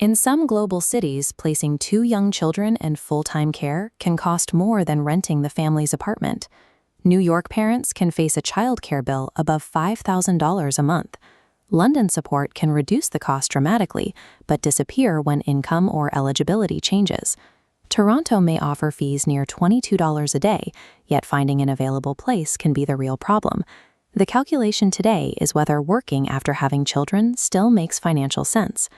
In some global cities, placing two young children in full-time care can cost more than renting the family's apartment. New York parents can face a childcare bill above $5,000 a month. London support can reduce the cost dramatically, but disappear when income or eligibility changes. Toronto may offer fees near $22 a day, yet finding an available place can be the real problem. The calculation today is whether working after having children still makes financial sense.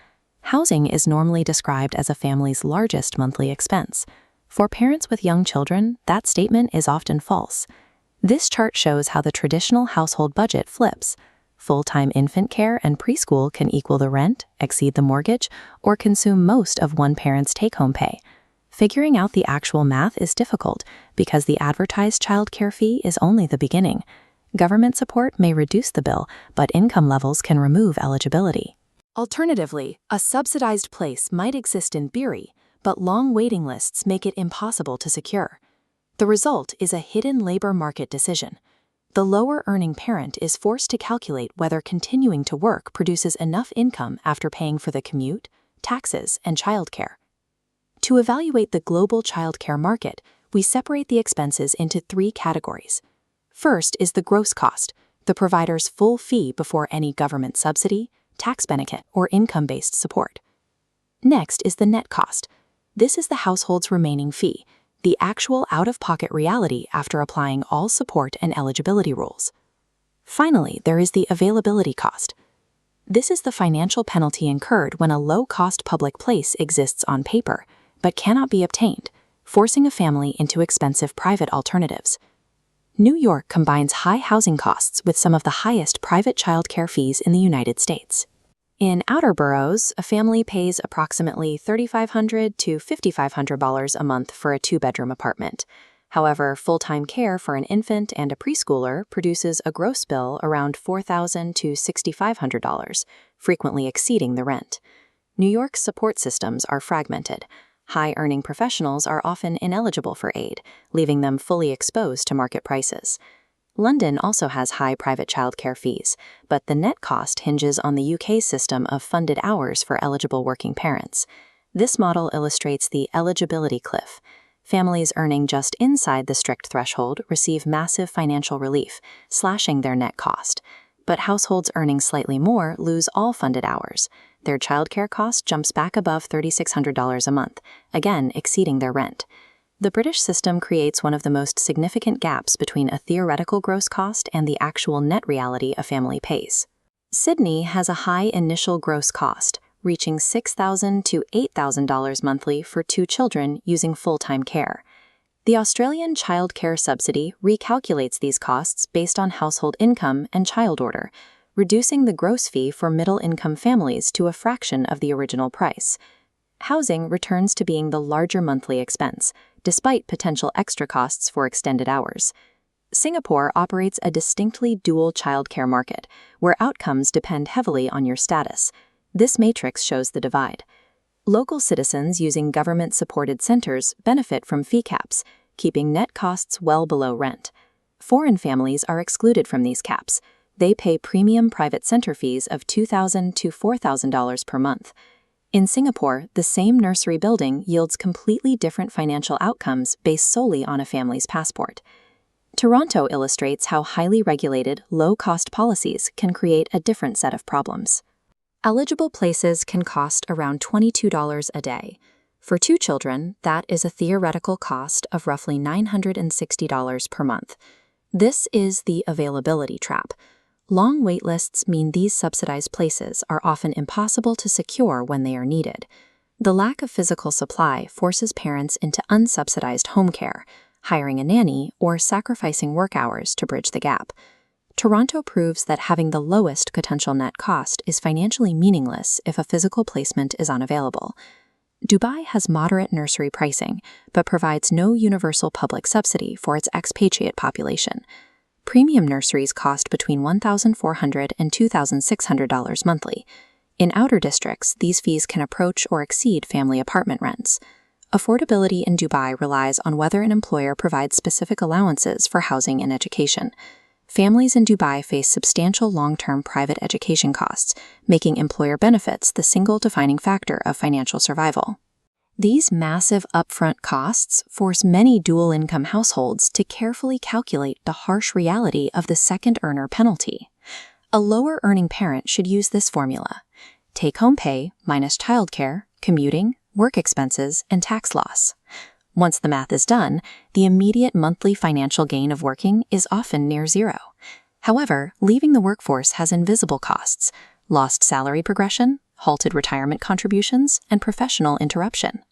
Housing is normally described as a family's largest monthly expense. For parents with young children, that statement is often false. This chart shows how the traditional household budget flips. Full-time infant care and preschool can equal the rent, exceed the mortgage, or consume most of one parent's take-home pay. Figuring out the actual math is difficult because the advertised childcare fee is only the beginning. Government support may reduce the bill, but income levels can remove eligibility. Alternatively, a subsidized place might exist in theory, but long waiting lists make it impossible to secure. The result is a hidden labor market decision. The lower-earning parent is forced to calculate whether continuing to work produces enough income after paying for the commute, taxes, and childcare. To evaluate the global childcare market, we separate the expenses into three categories. First is the gross cost, the provider's full fee before any government subsidy, tax benefit, or income-based support. Next is the net cost. This is the household's remaining fee, the actual out-of-pocket reality after applying all support and eligibility rules. Finally, there is the availability cost. This is the financial penalty incurred when a low-cost public place exists on paper, but cannot be obtained, forcing a family into expensive private alternatives. New York combines high housing costs with some of the highest private childcare fees in the United States. In outer boroughs, a family pays approximately $3,500 to $5,500 a month for a two-bedroom apartment. However, full-time care for an infant and a preschooler produces a gross bill around $4,000 to $6,500, frequently exceeding the rent. New York's support systems are fragmented. High-earning professionals are often ineligible for aid, leaving them fully exposed to market prices. London also has high private childcare fees, but the net cost hinges on the UK's system of funded hours for eligible working parents. This model illustrates the eligibility cliff. Families earning just inside the strict threshold receive massive financial relief, slashing their net cost. But households earning slightly more lose all funded hours. Their childcare cost jumps back above $3,600 a month, again exceeding their rent. The British system creates one of the most significant gaps between a theoretical gross cost and the actual net reality a family pays. Sydney has a high initial gross cost, reaching $6,000 to $8,000 monthly for two children using full-time care. The Australian childcare subsidy recalculates these costs based on household income and child order, reducing the gross fee for middle-income families to a fraction of the original price. Housing returns to being the larger monthly expense, despite potential extra costs for extended hours. Singapore operates a distinctly dual childcare market, where outcomes depend heavily on your status. This matrix shows the divide. Local citizens using government-supported centers benefit from fee caps, keeping net costs well below rent. Foreign families are excluded from these caps. They pay premium private center fees of $2,000 to $4,000 per month. In Singapore, the same nursery building yields completely different financial outcomes based solely on a family's passport. Toronto illustrates how highly regulated, low-cost policies can create a different set of problems. Eligible places can cost around $22 a day. For two children, that is a theoretical cost of roughly $960 per month. This is the availability trap. Long waitlists mean these subsidized places are often impossible to secure when they are needed. The lack of physical supply forces parents into unsubsidized home care, hiring a nanny, or sacrificing work hours to bridge the gap. Toronto proves that having the lowest potential net cost is financially meaningless if a physical placement is unavailable. Dubai has moderate nursery pricing, but provides no universal public subsidy for its expatriate population. Premium nurseries cost between $1,400 and $2,600 monthly. In outer districts, these fees can approach or exceed family apartment rents. Affordability in Dubai relies on whether an employer provides specific allowances for housing and education. Families in Dubai face substantial long-term private education costs, making employer benefits the single defining factor of financial survival. These massive upfront costs force many dual-income households to carefully calculate the harsh reality of the second earner penalty. A lower-earning parent should use this formula: take-home pay minus childcare, commuting, work expenses, and tax loss. Once the math is done, the immediate monthly financial gain of working is often near zero. However, leaving the workforce has invisible costs: lost salary progression, halted retirement contributions, and professional interruption.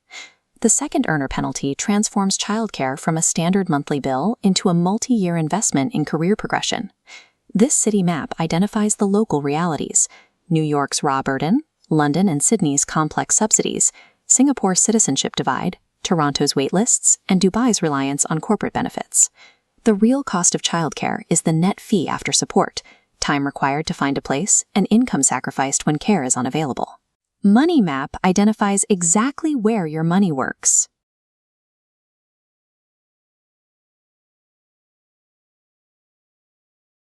The second earner penalty transforms childcare from a standard monthly bill into a multi-year investment in career progression. This city map identifies the local realities: New York's raw burden, London and Sydney's complex subsidies, Singapore's citizenship divide, Toronto's waitlists, and Dubai's reliance on corporate benefits. The real cost of childcare is the net fee after support, time required to find a place, and income sacrificed when care is unavailable. Money Map identifies exactly where your money works.